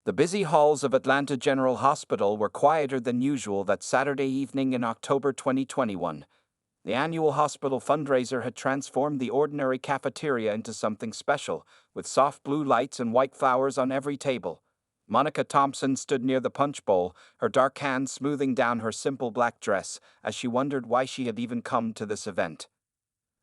The busy halls of Atlanta General Hospital were quieter than usual that Saturday evening in October 2021. The annual hospital fundraiser had transformed the ordinary cafeteria into something special, with soft blue lights and white flowers on every table. Monica Thompson stood near the punch bowl, her dark hands smoothing down her simple black dress, as she wondered why she had even come to this event.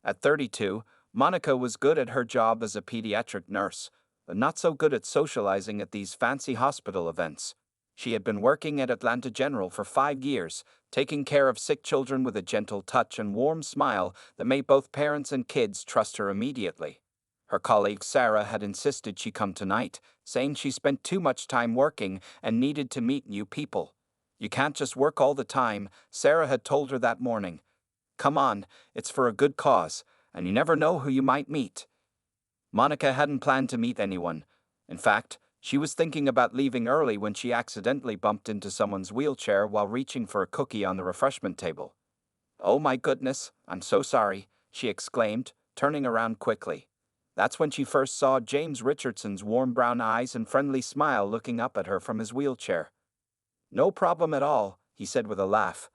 At 32, Monica was good at her job as a pediatric nurse, but not so good at socializing at these fancy hospital events. She had been working at Atlanta General for 5 years, taking care of sick children with a gentle touch and warm smile that made both parents and kids trust her immediately. Her colleague Sarah had insisted she come tonight, saying she spent too much time working and needed to meet new people. "You can't just work all the time," Sarah had told her that morning. "Come on, it's for a good cause, and you never know who you might meet." Monica hadn't planned to meet anyone. In fact, she was thinking about leaving early when she accidentally bumped into someone's wheelchair while reaching for a cookie on the refreshment table. "Oh my goodness, I'm so sorry," she exclaimed, turning around quickly. That's when she first saw James Richardson's warm brown eyes and friendly smile looking up at her from his wheelchair. "No problem at all," he said with a laugh.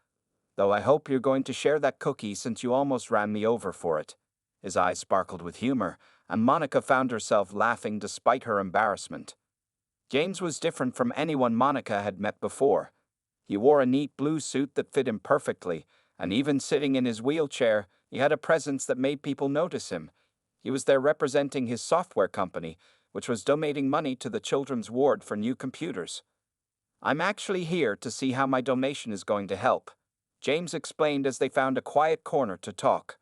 "Though I hope you're going to share that cookie since you almost ran me over for it." His eyes sparkled with humor, and Monica found herself laughing despite her embarrassment. James was different from anyone Monica had met before. He wore a neat blue suit that fit him perfectly, and even sitting in his wheelchair, he had a presence that made people notice him. He was there representing his software company, which was donating money to the children's ward for new computers. "I'm actually here to see how my donation is going to help," James explained as they found a quiet corner to talk.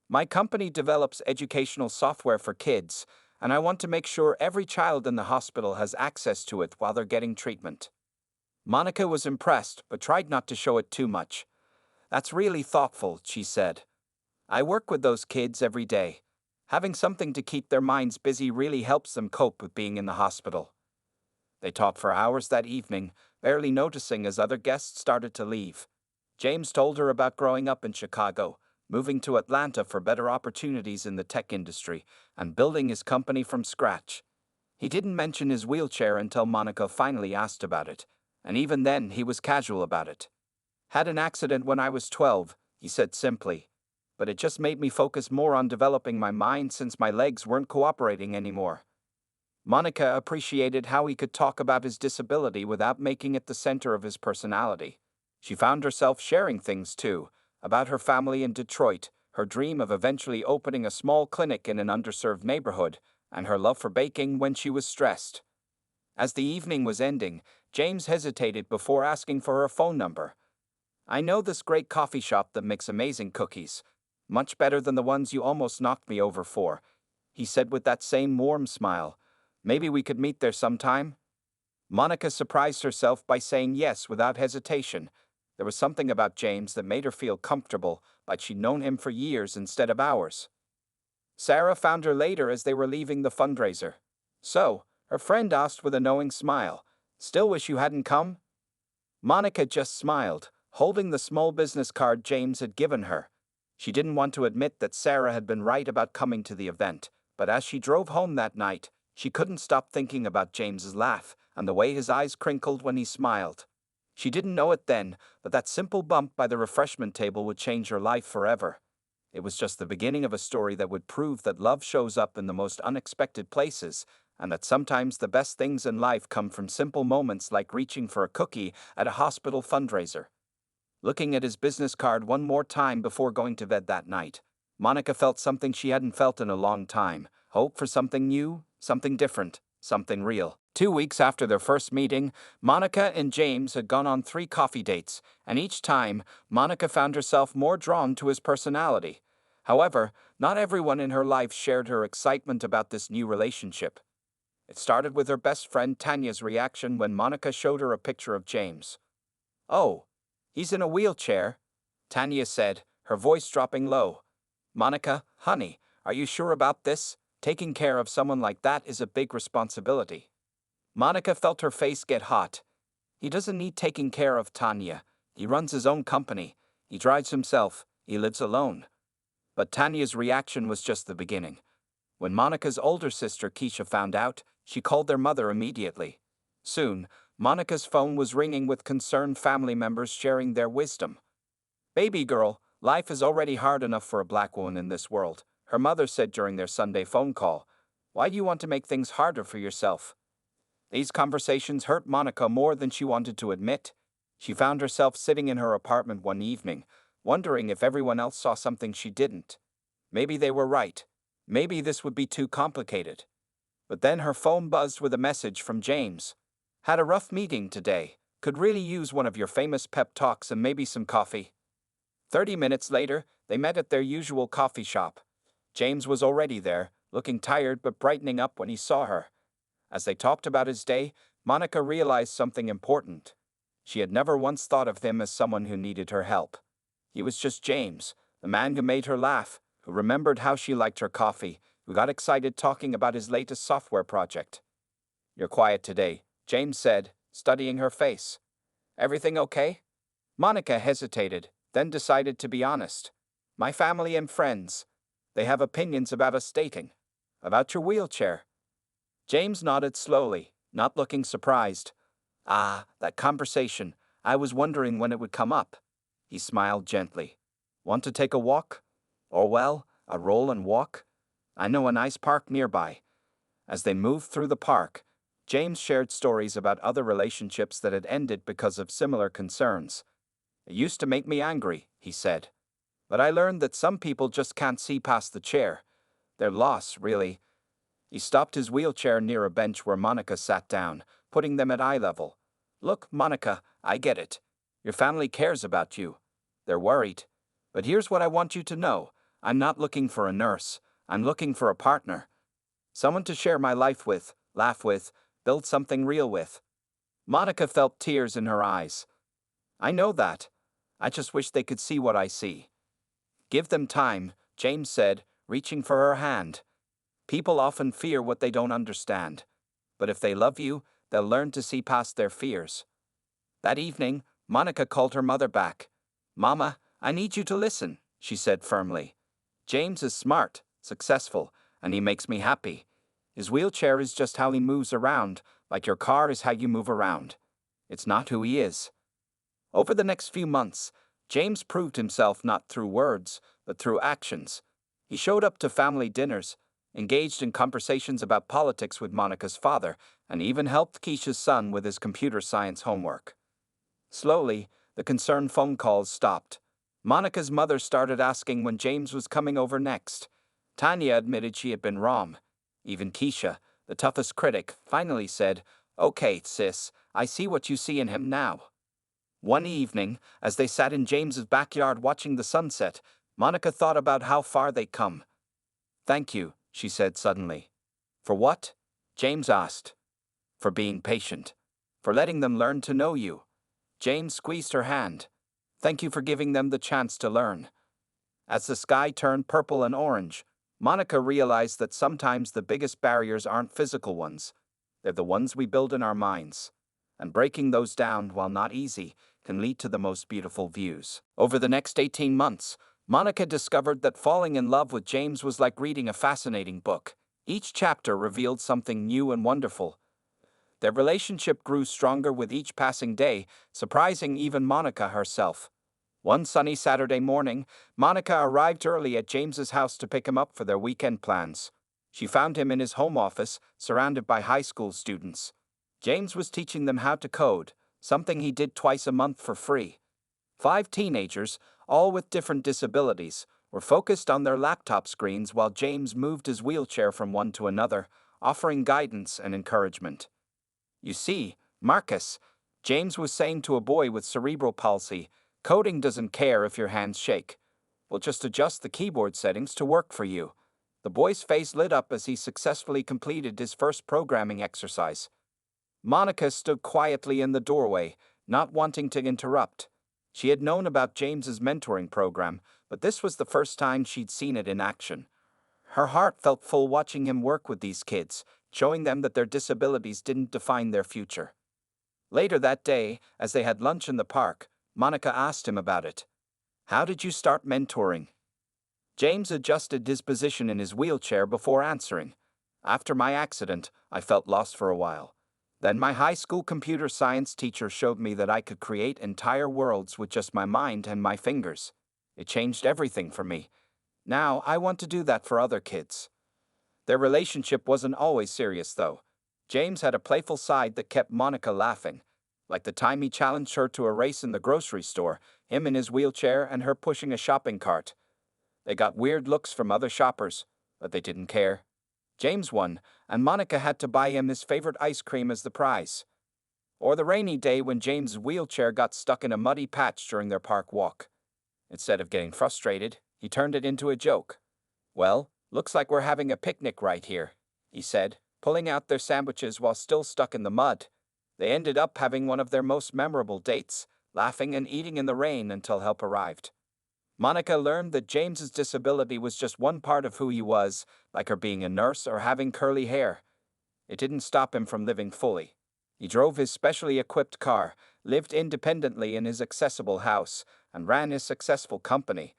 "My company develops educational software for kids, and I want to make sure every child in the hospital has access to it while they're getting treatment." Monica was impressed, but tried not to show it too much. "That's really thoughtful," she said. "I work with those kids every day. Having something to keep their minds busy really helps them cope with being in the hospital." They talked for hours that evening, barely noticing as other guests started to leave. James told her about growing up in Chicago, moving to Atlanta for better opportunities in the tech industry, and building his company from scratch. He didn't mention his wheelchair until Monica finally asked about it, and even then he was casual about it. "Had an accident when I was 12, he said simply. "But it just made me focus more on developing my mind since my legs weren't cooperating anymore." Monica appreciated how he could talk about his disability without making it the center of his personality. She found herself sharing things too, about her family in Detroit, her dream of eventually opening a small clinic in an underserved neighborhood, and her love for baking when she was stressed. As the evening was ending, James hesitated before asking for her phone number. "I know this great coffee shop that makes amazing cookies, much better than the ones you almost knocked me over for," he said with that same warm smile. "Maybe we could meet there sometime?" Monica surprised herself by saying yes without hesitation. There was something about James that made her feel comfortable, like she'd known him for years instead of hours. Sarah found her later as they were leaving the fundraiser. "So," her friend asked with a knowing smile, "still wish you hadn't come?" Monica just smiled, holding the small business card James had given her. She didn't want to admit that Sarah had been right about coming to the event, but as she drove home that night, she couldn't stop thinking about James's laugh and the way his eyes crinkled when he smiled. She didn't know it then, but that simple bump by the refreshment table would change her life forever. It was just the beginning of a story that would prove that love shows up in the most unexpected places, and that sometimes the best things in life come from simple moments like reaching for a cookie at a hospital fundraiser. Looking at his business card one more time before going to bed that night, Monica felt something she hadn't felt in a long time: hope for something new, something different, something real. 2 weeks after their first meeting, Monica and James had gone on 3 coffee dates, and each time, Monica found herself more drawn to his personality. However, not everyone in her life shared her excitement about this new relationship. It started with her best friend Tanya's reaction when Monica showed her a picture of James. "Oh, he's in a wheelchair," Tanya said, her voice dropping low. "Monica, honey, are you sure about this? Taking care of someone like that is a big responsibility." Monica felt her face get hot. "He doesn't need taking care of, Tanya. He runs his own company. He drives himself. He lives alone." But Tanya's reaction was just the beginning. When Monica's older sister Keisha found out, she called their mother immediately. Soon, Monica's phone was ringing with concerned family members sharing their wisdom. "Baby girl, life is already hard enough for a black woman in this world," her mother said during their Sunday phone call. "Why do you want to make things harder for yourself?" These conversations hurt Monica more than she wanted to admit. She found herself sitting in her apartment one evening, wondering if everyone else saw something she didn't. Maybe they were right. Maybe this would be too complicated. But then her phone buzzed with a message from James. "Had a rough meeting today. Could really use one of your famous pep talks and maybe some coffee." 30 minutes later, they met at their usual coffee shop. James was already there, looking tired but brightening up when he saw her. As they talked about his day, Monica realized something important. She had never once thought of him as someone who needed her help. He was just James, the man who made her laugh, who remembered how she liked her coffee, who got excited talking about his latest software project. "You're quiet today," James said, studying her face. "Everything okay?" Monica hesitated, then decided to be honest. "My family and friends. They have opinions about us dating. About your wheelchair." James nodded slowly, not looking surprised. "Ah, that conversation. I was wondering when it would come up." He smiled gently. "Want to take a walk? Or, well, a roll and walk? I know a nice park nearby." As they moved through the park, James shared stories about other relationships that had ended because of similar concerns. "It used to make me angry," he said. "But I learned that some people just can't see past the chair. Their loss, really." He stopped his wheelchair near a bench where Monica sat down, putting them at eye level. "Look, Monica, I get it. Your family cares about you. They're worried. But here's what I want you to know. I'm not looking for a nurse. I'm looking for a partner. Someone to share my life with, laugh with, build something real with." Monica felt tears in her eyes. "I know that. I just wish they could see what I see." "Give them time," James said, reaching for her hand. "People often fear what they don't understand. But if they love you, they'll learn to see past their fears." That evening, Monica called her mother back. "Mama, I need you to listen," she said firmly. "James is smart, successful, and he makes me happy. His wheelchair is just how he moves around, like your car is how you move around. It's not who he is." Over the next few months, James proved himself not through words, but through actions. He showed up to family dinners, engaged in conversations about politics with Monica's father, and even helped Keisha's son with his computer science homework. Slowly, the concerned phone calls stopped. Monica's mother started asking when James was coming over next. Tanya admitted she had been wrong. Even Keisha, the toughest critic, finally said, "Okay, sis, I see what you see in him now." One evening, as they sat in James's backyard watching the sunset, Monica thought about how far they'd come. "Thank you," she said suddenly. "For what?" James asked. "For being patient. For letting them learn to know you." James squeezed her hand. "Thank you for giving them the chance to learn." As the sky turned purple and orange, Monica realized that sometimes the biggest barriers aren't physical ones. They're the ones we build in our minds. And breaking those down, while not easy, can lead to the most beautiful views. Over the next 18 months, Monica discovered that falling in love with James was like reading a fascinating book. Each chapter revealed something new and wonderful. Their relationship grew stronger with each passing day, surprising even Monica herself. One sunny Saturday morning, Monica arrived early at James's house to pick him up for their weekend plans. She found him in his home office, surrounded by high school students. James was teaching them how to code, something he did twice a month for free. 5 teenagers, all with different disabilities, were focused on their laptop screens while James moved his wheelchair from one to another, offering guidance and encouragement. "You see, Marcus," James was saying to a boy with cerebral palsy, "coding doesn't care if your hands shake. We'll just adjust the keyboard settings to work for you." The boy's face lit up as he successfully completed his first programming exercise. Monica stood quietly in the doorway, not wanting to interrupt. She had known about James's mentoring program, but this was the first time she'd seen it in action. Her heart felt full watching him work with these kids, showing them that their disabilities didn't define their future. Later that day, as they had lunch in the park, Monica asked him about it. "How did you start mentoring?" James adjusted his position in his wheelchair before answering. "After my accident, I felt lost for a while. Then my high school computer science teacher showed me that I could create entire worlds with just my mind and my fingers. It changed everything for me. Now I want to do that for other kids. Their relationship wasn't always serious, though. James had a playful side that kept Monica laughing, like the time he challenged her to a race in the grocery store, him in his wheelchair and her pushing a shopping cart. They got weird looks from other shoppers, but they didn't care. James won, and Monica had to buy him his favorite ice cream as the prize. Or the rainy day when James's wheelchair got stuck in a muddy patch during their park walk. Instead of getting frustrated, he turned it into a joke. "Well, looks like we're having a picnic right here," he said, pulling out their sandwiches while still stuck in the mud. They ended up having one of their most memorable dates, laughing and eating in the rain until help arrived. Monica learned that James's disability was just one part of who he was, like her being a nurse or having curly hair. It didn't stop him from living fully. He drove his specially equipped car, lived independently in his accessible house, and ran his successful company.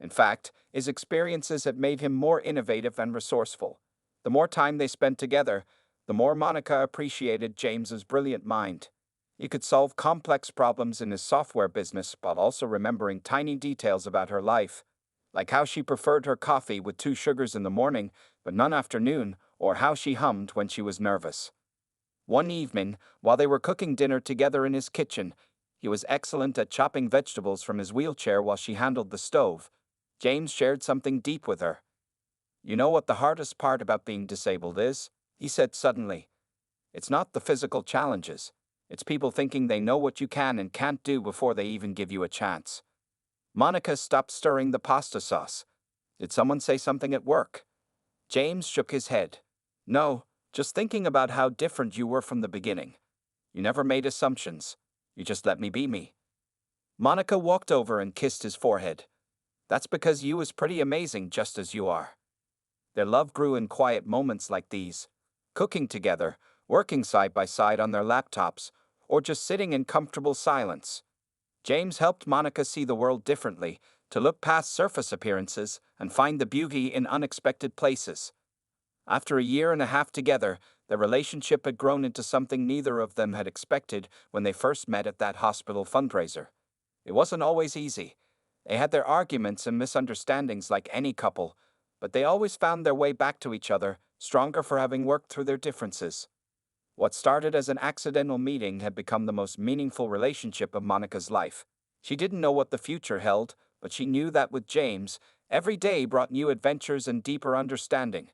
In fact, his experiences had made him more innovative and resourceful. The more time they spent together, the more Monica appreciated James's brilliant mind. He could solve complex problems in his software business while also remembering tiny details about her life, like how she preferred her coffee with 2 sugars in the morning but none after noon, or how she hummed when she was nervous. One evening, while they were cooking dinner together in his kitchen, he was excellent at chopping vegetables from his wheelchair while she handled the stove. James shared something deep with her. "You know what the hardest part about being disabled is?" he said suddenly. "It's not the physical challenges. It's people thinking they know what you can and can't do before they even give you a chance." Monica stopped stirring the pasta sauce. "Did someone say something at work?" James shook his head. "No, just thinking about how different you were from the beginning. You never made assumptions. You just let me be me." Monica walked over and kissed his forehead. "That's because you is pretty amazing just as you are." Their love grew in quiet moments like these, cooking together, working side by side on their laptops, or just sitting in comfortable silence. James helped Monica see the world differently, to look past surface appearances and find the beauty in unexpected places. After a year and a half together, their relationship had grown into something neither of them had expected when they first met at that hospital fundraiser. It wasn't always easy. They had their arguments and misunderstandings like any couple, but they always found their way back to each other, stronger for having worked through their differences. What started as an accidental meeting had become the most meaningful relationship of Monica's life. She didn't know what the future held, but she knew that with James, every day brought new adventures and deeper understanding.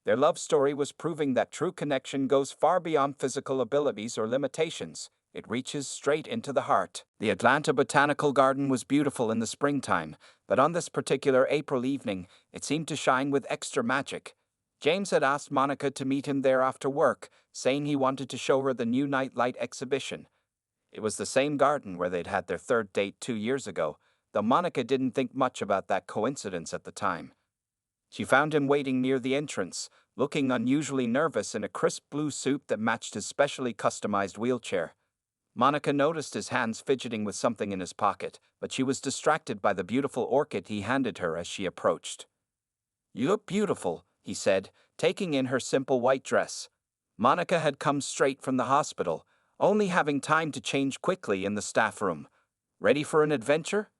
Their love story was proving that true connection goes far beyond physical abilities or limitations. It reaches straight into the heart. The Atlanta Botanical Garden was beautiful in the springtime, but on this particular April evening, it seemed to shine with extra magic. James had asked Monica to meet him there after work, saying he wanted to show her the new nightlight exhibition. It was the same garden where they'd had their third date 2 years ago, though Monica didn't think much about that coincidence at the time. She found him waiting near the entrance, looking unusually nervous in a crisp blue suit that matched his specially customized wheelchair. Monica noticed his hands fidgeting with something in his pocket, but she was distracted by the beautiful orchid he handed her as she approached. "You look beautiful," he said, taking in her simple white dress. Monica had come straight from the hospital, only having time to change quickly in the staff room. "Ready for an adventure?"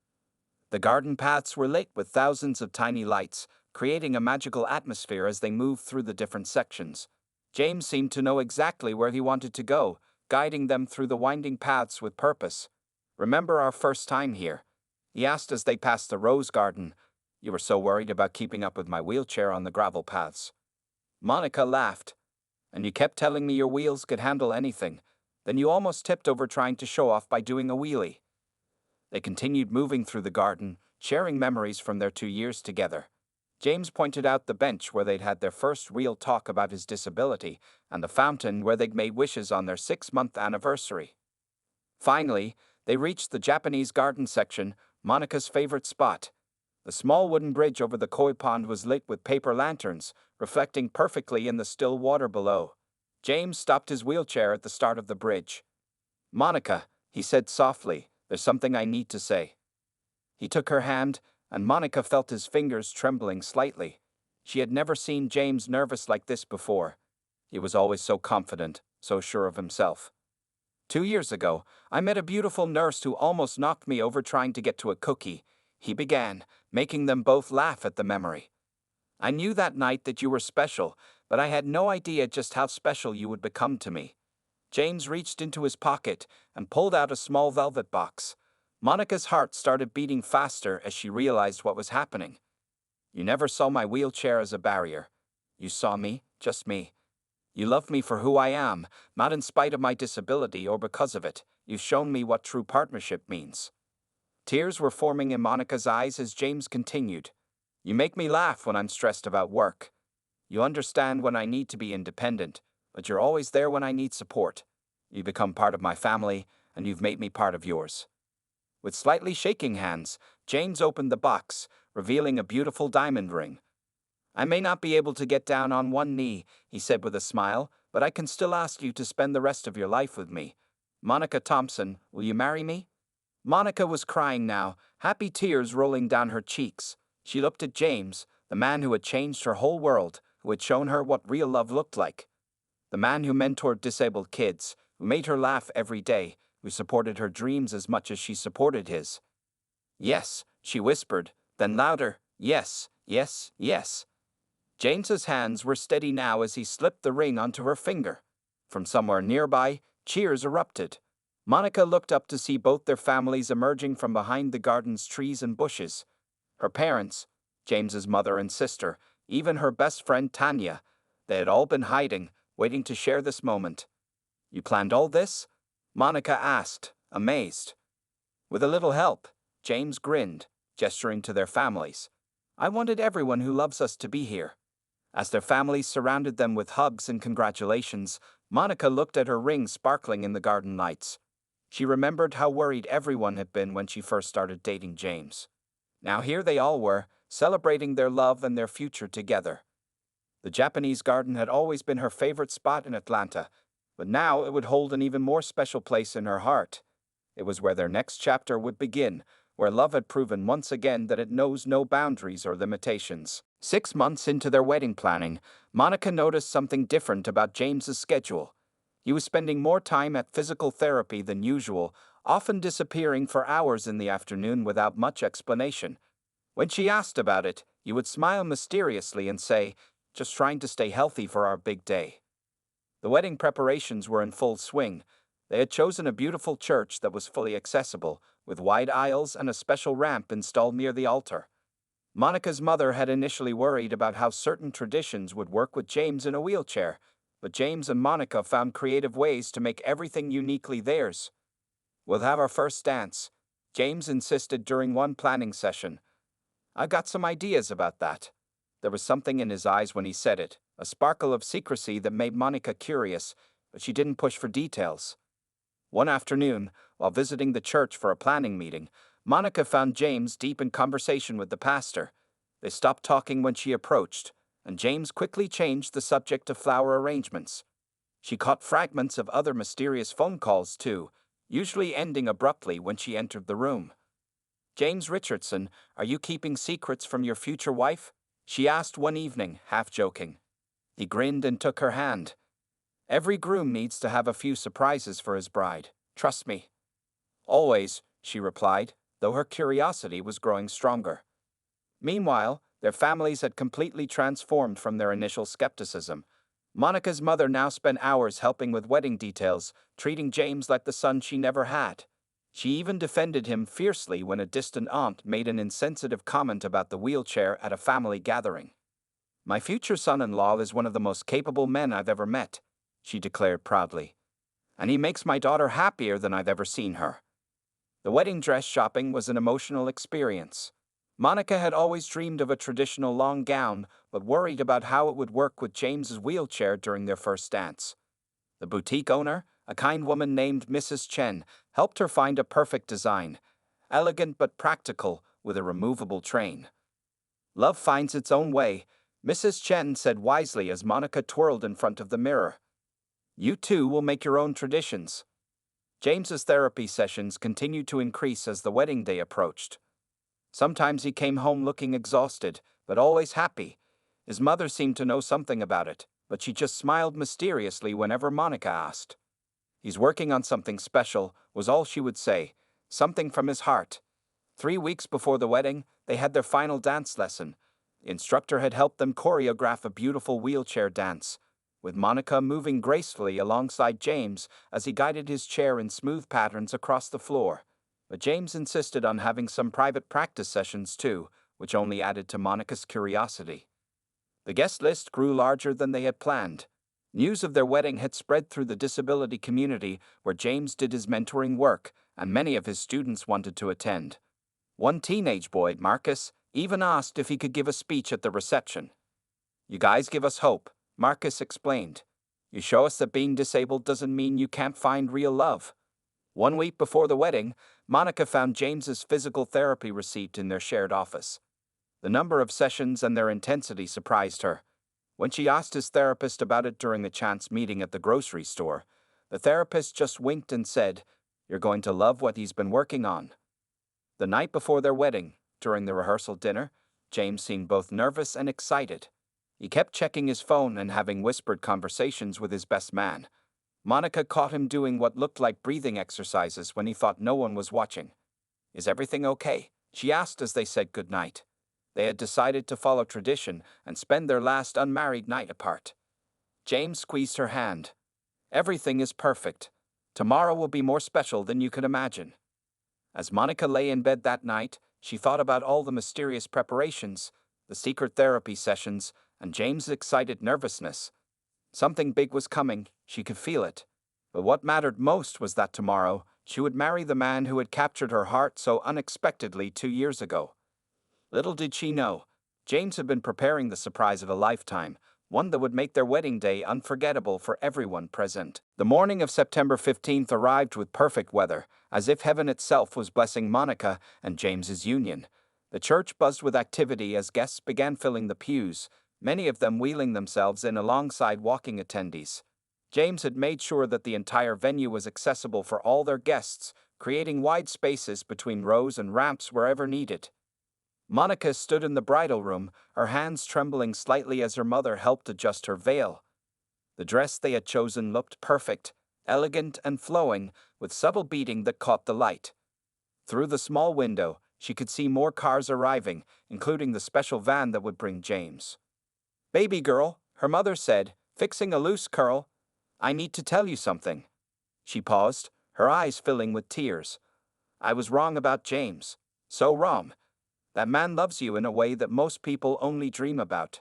The garden paths were lit with thousands of tiny lights, creating a magical atmosphere as they moved through the different sections. James seemed to know exactly where he wanted to go, guiding them through the winding paths with purpose. "Remember our first time here?" he asked as they passed the rose garden. "You were so worried about keeping up with my wheelchair on the gravel paths." Monica laughed. "And you kept telling me your wheels could handle anything. Then you almost tipped over trying to show off by doing a wheelie." They continued moving through the garden, sharing memories from their 2 years together. James pointed out the bench where they'd had their first real talk about his disability, and the fountain where they'd made wishes on their 6-month anniversary. Finally, they reached the Japanese garden section, Monica's favorite spot. The small wooden bridge over the koi pond was lit with paper lanterns, reflecting perfectly in the still water below. James stopped his wheelchair at the start of the bridge. "Monica," he said softly, "there's something I need to say." He took her hand, and Monica felt his fingers trembling slightly. She had never seen James nervous like this before. He was always so confident, so sure of himself. 2 years ago, I met a beautiful nurse who almost knocked me over trying to get to a cookie, he began, making them both laugh at the memory. I knew that night that you were special, but I had no idea just how special you would become to me. James reached into his pocket and pulled out a small velvet box. Monica's heart started beating faster as she realized what was happening. You never saw my wheelchair as a barrier. You saw me, just me. You loved me for who I am, not in spite of my disability or because of it. You've shown me what true partnership means. Tears were forming in Monica's eyes as James continued. You make me laugh when I'm stressed about work. You understand when I need to be independent, but you're always there when I need support. You become part of my family, and you've made me part of yours. With slightly shaking hands, James opened the box, revealing a beautiful diamond ring. I may not be able to get down on one knee, he said with a smile, but I can still ask you to spend the rest of your life with me. Monica Thompson, will you marry me? Monica was crying now, happy tears rolling down her cheeks. She looked at James, the man who had changed her whole world, who had shown her what real love looked like. The man who mentored disabled kids, who made her laugh every day, who supported her dreams as much as she supported his. Yes, she whispered, then louder, yes, yes, yes. James's hands were steady now as he slipped the ring onto her finger. From somewhere nearby, cheers erupted. Monica looked up to see both their families emerging from behind the garden's trees and bushes. Her parents, James's mother and sister, even her best friend Tanya, they had all been hiding, waiting to share this moment. You planned all this? Monica asked, amazed. With a little help, James grinned, gesturing to their families. I wanted everyone who loves us to be here. As their families surrounded them with hugs and congratulations, Monica looked at her ring sparkling in the garden lights. She remembered how worried everyone had been when she first started dating James. Now here they all were, celebrating their love and their future together. The Japanese garden had always been her favorite spot in Atlanta, but now it would hold an even more special place in her heart. It was where their next chapter would begin, where love had proven once again that it knows no boundaries or limitations. 6 months into their wedding planning, Monica noticed something different about James's schedule. He was spending more time at physical therapy than usual, often disappearing for hours in the afternoon without much explanation. When she asked about it, he would smile mysteriously and say, just trying to stay healthy for our big day. The wedding preparations were in full swing. They had chosen a beautiful church that was fully accessible, with wide aisles and a special ramp installed near the altar. Monica's mother had initially worried about how certain traditions would work with James in a wheelchair, but James and Monica found creative ways to make everything uniquely theirs. We'll have our first dance, James insisted during one planning session. I've got some ideas about that. There was something in his eyes when he said it, a sparkle of secrecy that made Monica curious, but she didn't push for details. One afternoon, while visiting the church for a planning meeting, Monica found James deep in conversation with the pastor. They stopped talking when she approached, and James quickly changed the subject to flower arrangements. She caught fragments of other mysterious phone calls, too, usually ending abruptly when she entered the room. James Richardson, are you keeping secrets from your future wife? She asked one evening, half joking. He grinned and took her hand. Every groom needs to have a few surprises for his bride. Trust me. Always, she replied, though her curiosity was growing stronger. Meanwhile, their families had completely transformed from their initial skepticism. Monica's mother now spent hours helping with wedding details, treating James like the son she never had. She even defended him fiercely when a distant aunt made an insensitive comment about the wheelchair at a family gathering. My future son-in-law is one of the most capable men I've ever met, she declared proudly. And he makes my daughter happier than I've ever seen her. The wedding dress shopping was an emotional experience. Monica had always dreamed of a traditional long gown, but worried about how it would work with James's wheelchair during their first dance. The boutique owner, a kind woman named Mrs. Chen, helped her find a perfect design, elegant but practical, with a removable train. Love finds its own way, Mrs. Chen said wisely as Monica twirled in front of the mirror. You too will make your own traditions. James's therapy sessions continued to increase as the wedding day approached. Sometimes he came home looking exhausted, but always happy. His mother seemed to know something about it. but she just smiled mysteriously whenever Monica asked. "He's working on something special," was all she would say, "something from his heart." 3 weeks before the wedding, they had their final dance lesson. The instructor had helped them choreograph a beautiful wheelchair dance, with Monica moving gracefully alongside James as he guided his chair in smooth patterns across the floor. But James insisted on having some private practice sessions too, which only added to Monica's curiosity. The guest list grew larger than they had planned. News of their wedding had spread through the disability community where James did his mentoring work, and many of his students wanted to attend. One teenage boy, Marcus, even asked if he could give a speech at the reception. "You guys give us hope," Marcus explained. "You show us that being disabled doesn't mean you can't find real love." 1 week before the wedding, Monica found James's physical therapy receipt in their shared office. The number of sessions and their intensity surprised her. When she asked his therapist about it during a chance meeting at the grocery store, the therapist just winked and said, "You're going to love what he's been working on." The night before their wedding, during the rehearsal dinner, James seemed both nervous and excited. He kept checking his phone and having whispered conversations with his best man. Monica caught him doing what looked like breathing exercises when he thought no one was watching. "Is everything okay?" she asked as they said goodnight. They had decided to follow tradition and spend their last unmarried night apart. James squeezed her hand. "Everything is perfect. Tomorrow will be more special than you could imagine." As Monica lay in bed that night, she thought about all the mysterious preparations, the secret therapy sessions, and James' excited nervousness. Something big was coming, she could feel it. But what mattered most was that tomorrow, she would marry the man who had captured her heart so unexpectedly 2 years ago. Little did she know, James had been preparing the surprise of a lifetime, one that would make their wedding day unforgettable for everyone present. The morning of September 15th arrived with perfect weather, as if heaven itself was blessing Monica and James's union. The church buzzed with activity as guests began filling the pews, many of them wheeling themselves in alongside walking attendees. James had made sure that the entire venue was accessible for all their guests, creating wide spaces between rows and ramps wherever needed. Monica stood in the bridal room, her hands trembling slightly as her mother helped adjust her veil. The dress they had chosen looked perfect, elegant and flowing, with subtle beading that caught the light. Through the small window, she could see more cars arriving, including the special van that would bring James. "Baby girl," her mother said, fixing a loose curl, "I need to tell you something." She paused, her eyes filling with tears. "I was wrong about James. So wrong. That man loves you in a way that most people only dream about."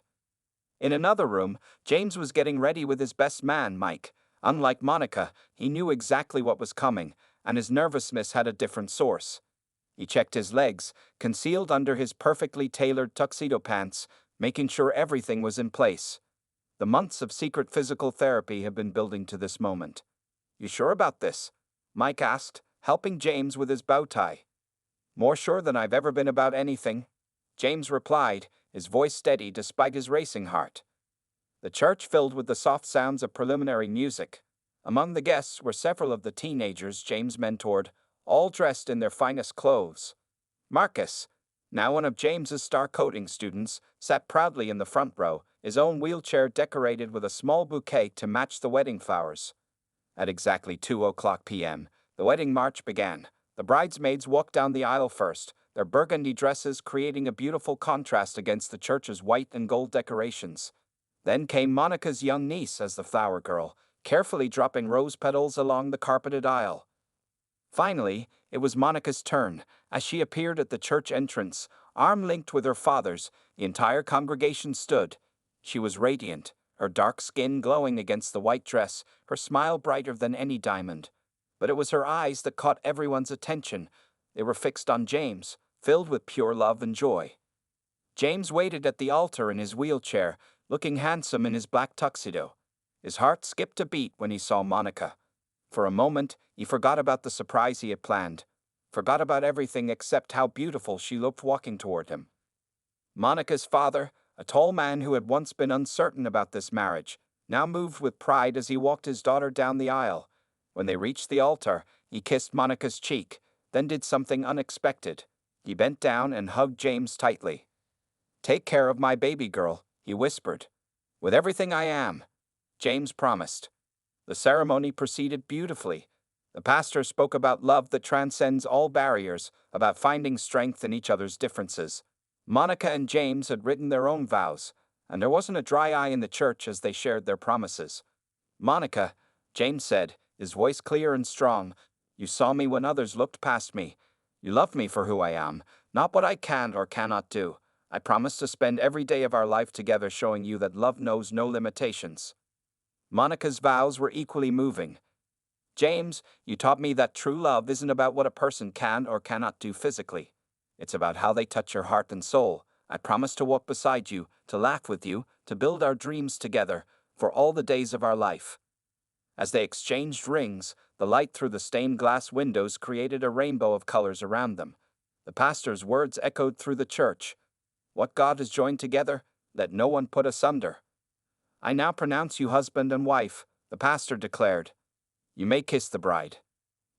In another room, James was getting ready with his best man, Mike. Unlike Monica, he knew exactly what was coming, and his nervousness had a different source. He checked his legs, concealed under his perfectly tailored tuxedo pants, making sure everything was in place. The months of secret physical therapy had been building to this moment. "You sure about this?" Mike asked, helping James with his bow tie. "More sure than I've ever been about anything," James replied, his voice steady despite his racing heart. The church filled with the soft sounds of preliminary music. Among the guests were several of the teenagers James mentored, all dressed in their finest clothes. Marcus, now one of James's star coding students, sat proudly in the front row, his own wheelchair decorated with a small bouquet to match the wedding flowers. At exactly 2:00 p.m., the wedding march began. The bridesmaids walked down the aisle first, their burgundy dresses creating a beautiful contrast against the church's white and gold decorations. Then came Monica's young niece as the flower girl, carefully dropping rose petals along the carpeted aisle. Finally, it was Monica's turn, as she appeared at the church entrance, arm linked with her father's. The entire congregation stood. She was radiant, her dark skin glowing against the white dress, her smile brighter than any diamond. But it was her eyes that caught everyone's attention. They were fixed on James, filled with pure love and joy. James waited at the altar in his wheelchair, looking handsome in his black tuxedo. His heart skipped a beat when he saw Monica. For a moment, he forgot about the surprise he had planned, forgot about everything except how beautiful she looked walking toward him. Monica's father, a tall man who had once been uncertain about this marriage, now moved with pride as he walked his daughter down the aisle. When they reached the altar, he kissed Monica's cheek, then did something unexpected. He bent down and hugged James tightly. "Take care of my baby girl," he whispered. "With everything I am." James promised. The ceremony proceeded beautifully. The pastor spoke about love that transcends all barriers, about finding strength in each other's differences. Monica and James had written their own vows, and there wasn't a dry eye in the church as they shared their promises. "Monica," James said, his voice clear and strong, "you saw me when others looked past me. You love me for who I am, not what I can or cannot do. I promise to spend every day of our life together showing you that love knows no limitations." Monica's vows were equally moving. "James, you taught me that true love isn't about what a person can or cannot do physically. It's about how they touch your heart and soul. I promise to walk beside you, to laugh with you, to build our dreams together, for all the days of our life." As they exchanged rings, the light through the stained glass windows created a rainbow of colors around them. The pastor's words echoed through the church. "What God has joined together, let no one put asunder." "I now pronounce you husband and wife," the pastor declared. "You may kiss the bride."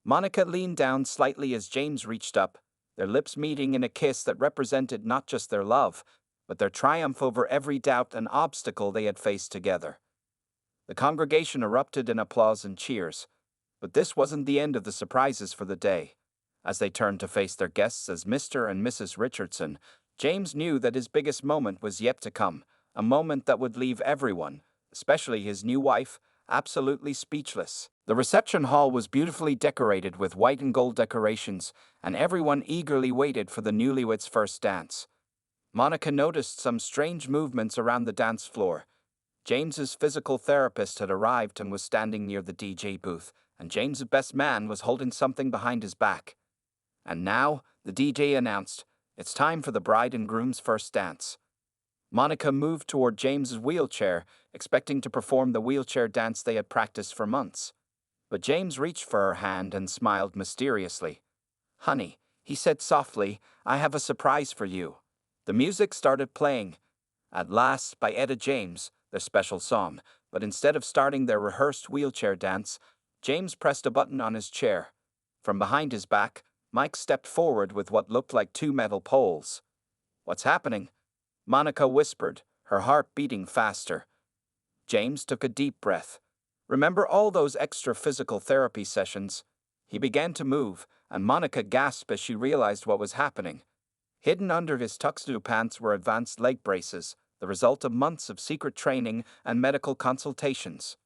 Monica leaned down slightly as James reached up, their lips meeting in a kiss that represented not just their love, but their triumph over every doubt and obstacle they had faced together. The congregation erupted in applause and cheers. But this wasn't the end of the surprises for the day. As they turned to face their guests as Mr. and Mrs. Richardson, James knew that his biggest moment was yet to come, a moment that would leave everyone, especially his new wife, absolutely speechless. The reception hall was beautifully decorated with white and gold decorations, and everyone eagerly waited for the newlyweds' first dance. Monica noticed some strange movements around the dance floor. James's physical therapist had arrived and was standing near the DJ booth, and James's best man was holding something behind his back. And now, the DJ announced, "It's time for the bride and groom's first dance." Monica moved toward James's wheelchair, expecting to perform the wheelchair dance they had practiced for months. But James reached for her hand and smiled mysteriously. "Honey," he said softly, "I have a surprise for you." The music started playing. At Last by Etta James, their special song, but instead of starting their rehearsed wheelchair dance, James pressed a button on his chair. From behind his back, Mike stepped forward with what looked like two metal poles. "What's happening?" Monica whispered, her heart beating faster. James took a deep breath. "Remember all those extra physical therapy sessions?" He began to move, and Monica gasped as she realized what was happening. Hidden under his tuxedo pants were advanced leg braces, the result of months of secret training and medical consultations.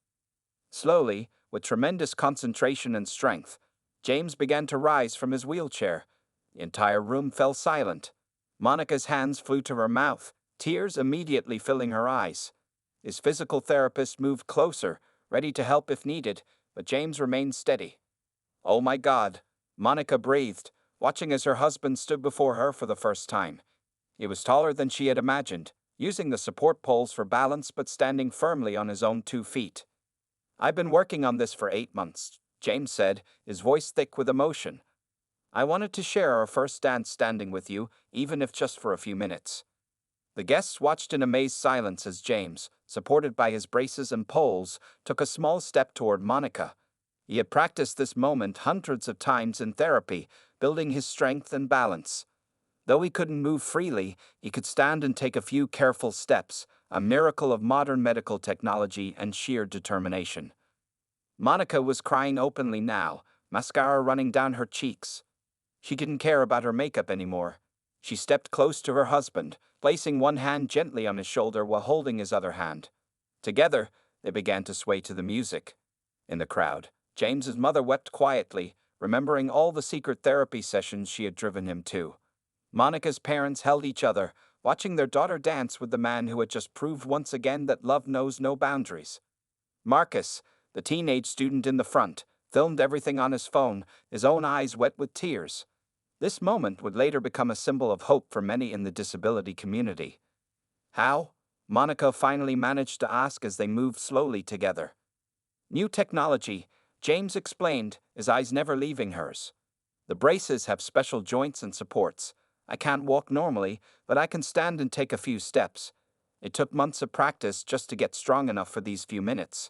Slowly, with tremendous concentration and strength, James began to rise from his wheelchair. The entire room fell silent. Monica's hands flew to her mouth, tears immediately filling her eyes. His physical therapist moved closer, ready to help if needed, but James remained steady. "Oh my God," Monica breathed, watching as her husband stood before her for the first time. He was taller than she had imagined, using the support poles for balance but standing firmly on his own 2 feet. "I've been working on this for 8 months," James said, his voice thick with emotion. "I wanted to share our first dance standing with you, even if just for a few minutes." The guests watched in amazed silence as James, supported by his braces and poles, took a small step toward Monica. He had practiced this moment hundreds of times in therapy, building his strength and balance. Though he couldn't move freely, he could stand and take a few careful steps, a miracle of modern medical technology and sheer determination. Monica was crying openly now, mascara running down her cheeks. She didn't care about her makeup anymore. She stepped close to her husband, placing one hand gently on his shoulder while holding his other hand. Together, they began to sway to the music. In the crowd, James's mother wept quietly, remembering all the secret therapy sessions she had driven him to. Monica's parents held each other, watching their daughter dance with the man who had just proved once again that love knows no boundaries. Marcus, the teenage student in the front, filmed everything on his phone, his own eyes wet with tears. This moment would later become a symbol of hope for many in the disability community. "How?" Monica finally managed to ask as they moved slowly together. "New technology," James explained, his eyes never leaving hers. "The braces have special joints and supports. I can't walk normally, but I can stand and take a few steps. It took months of practice just to get strong enough for these few minutes."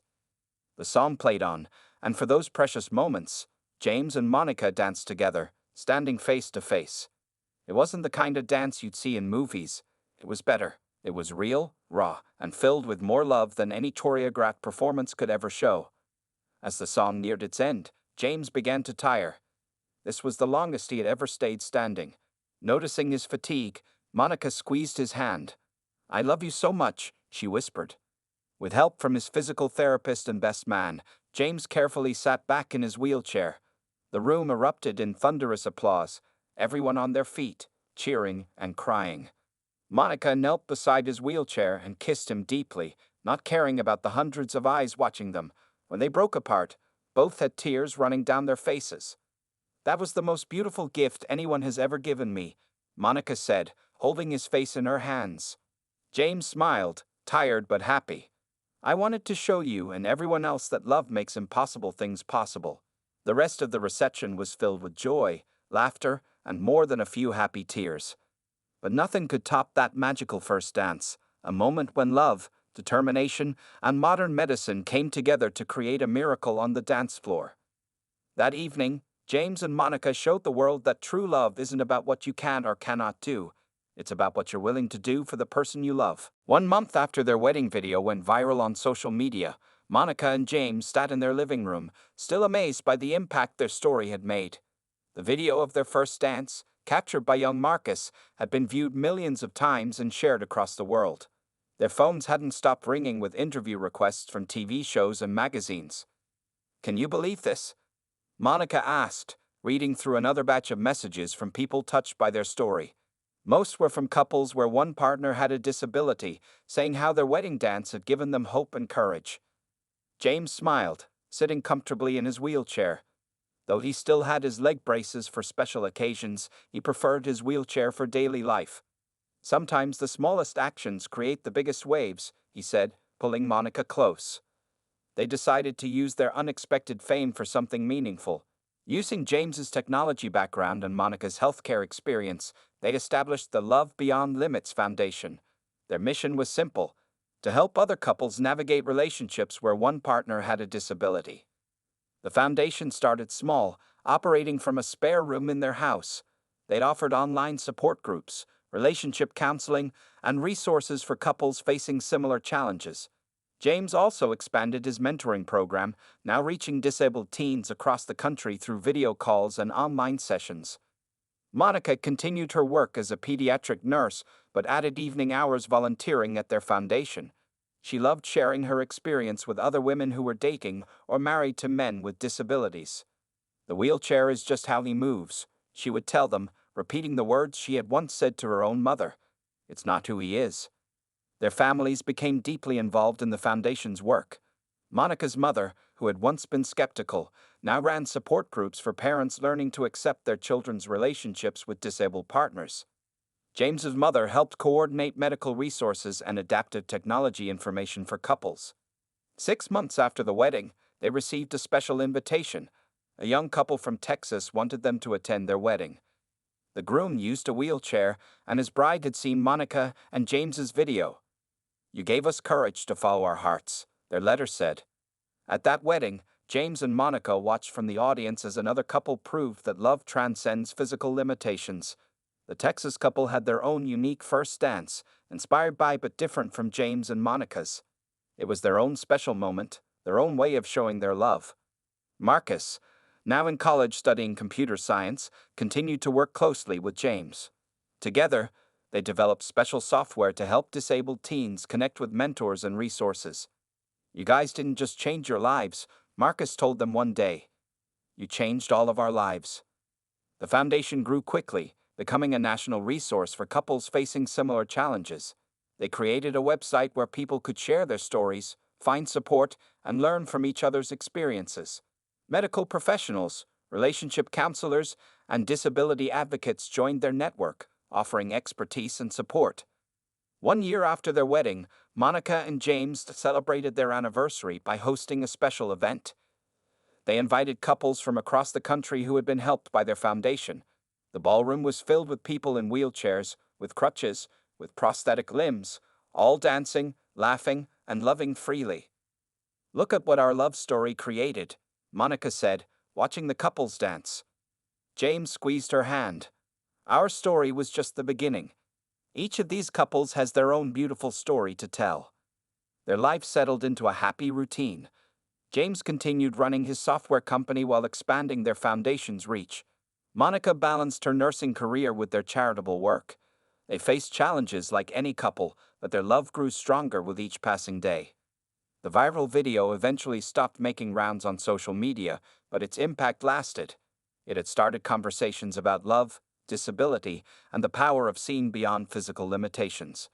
The song played on, and for those precious moments, James and Monica danced together, standing face to face. It wasn't the kind of dance you'd see in movies. It was better. It was real, raw, and filled with more love than any choreographed performance could ever show. As the song neared its end, James began to tire. This was the longest he had ever stayed standing. Noticing his fatigue, Monica squeezed his hand. "I love you so much," she whispered. With help from his physical therapist and best man, James carefully sat back in his wheelchair. The room erupted in thunderous applause, everyone on their feet, cheering and crying. Monica knelt beside his wheelchair and kissed him deeply, not caring about the hundreds of eyes watching them. When they broke apart, both had tears running down their faces. "That was the most beautiful gift anyone has ever given me," Monica said, holding his face in her hands. James smiled, tired but happy. "I wanted to show you and everyone else that love makes impossible things possible." The rest of the reception was filled with joy, laughter, and more than a few happy tears. But nothing could top that magical first dance, a moment when love, determination, and modern medicine came together to create a miracle on the dance floor. That evening, James and Monica showed the world that true love isn't about what you can or cannot do. It's about what you're willing to do for the person you love. 1 month after their wedding video went viral on social media, Monica and James sat in their living room, still amazed by the impact their story had made. The video of their first dance, captured by young Marcus, had been viewed millions of times and shared across the world. Their phones hadn't stopped ringing with interview requests from TV shows and magazines. "Can you believe this?" Monica asked, reading through another batch of messages from people touched by their story. Most were from couples where one partner had a disability, saying how their wedding dance had given them hope and courage. James smiled, sitting comfortably in his wheelchair. Though he still had his leg braces for special occasions, he preferred his wheelchair for daily life. "Sometimes the smallest actions create the biggest waves," he said, pulling Monica close. They decided to use their unexpected fame for something meaningful. Using James's technology background and Monica's healthcare experience, they established the Love Beyond Limits Foundation. Their mission was simple: to help other couples navigate relationships where one partner had a disability. The foundation started small, operating from a spare room in their house. They'd offered online support groups, relationship counseling, and resources for couples facing similar challenges. James also expanded his mentoring program, now reaching disabled teens across the country through video calls and online sessions. Monica continued her work as a pediatric nurse, but added evening hours volunteering at their foundation. She loved sharing her experience with other women who were dating or married to men with disabilities. "The wheelchair is just how he moves," she would tell them, repeating the words she had once said to her own mother. "It's not who he is." Their families became deeply involved in the foundation's work. Monica's mother, who had once been skeptical, now ran support groups for parents learning to accept their children's relationships with disabled partners. James's mother helped coordinate medical resources and adaptive technology information for couples. 6 months after the wedding, they received a special invitation. A young couple from Texas wanted them to attend their wedding. The groom used a wheelchair, and his bride had seen Monica and James's video. "You gave us courage to follow our hearts," their letter said. At that wedding, James and Monica watched from the audience as another couple proved that love transcends physical limitations. The Texas couple had their own unique first dance, inspired by but different from James and Monica's. It was their own special moment, their own way of showing their love. Marcus, now in college studying computer science, continued to work closely with James. Together, they developed special software to help disabled teens connect with mentors and resources. "You guys didn't just change your lives," Marcus told them one day. "You changed all of our lives." The foundation grew quickly, becoming a national resource for couples facing similar challenges. They created a website where people could share their stories, find support, and learn from each other's experiences. Medical professionals, relationship counselors, and disability advocates joined their network, offering expertise and support. 1 year after their wedding, Monica and James celebrated their anniversary by hosting a special event. They invited couples from across the country who had been helped by their foundation. The ballroom was filled with people in wheelchairs, with crutches, with prosthetic limbs, all dancing, laughing, and loving freely. "Look at what our love story created," Monica said, watching the couples dance. James squeezed her hand. "Our story was just the beginning. Each of these couples has their own beautiful story to tell. Their life settled into a happy routine. James continued running his software company while expanding their foundation's reach. Monica balanced her nursing career with their charitable work. They faced challenges like any couple, but their love grew stronger with each passing day. The viral video eventually stopped making rounds on social media, but its impact lasted. It had started conversations about love, disability, and the power of seeing beyond physical limitations.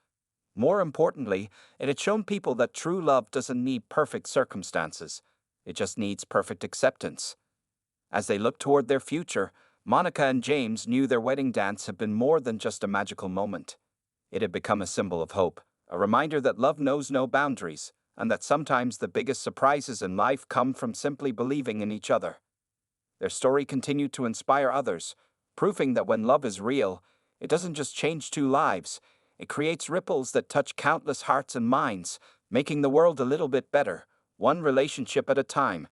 More importantly, it had shown people that true love doesn't need perfect circumstances. It just needs perfect acceptance. As they looked toward their future, Monica and James knew their wedding dance had been more than just a magical moment. It had become a symbol of hope, a reminder that love knows no boundaries, and that sometimes the biggest surprises in life come from simply believing in each other. Their story continued to inspire others, proving that when love is real, it doesn't just change two lives, it creates ripples that touch countless hearts and minds, making the world a little bit better, one relationship at a time.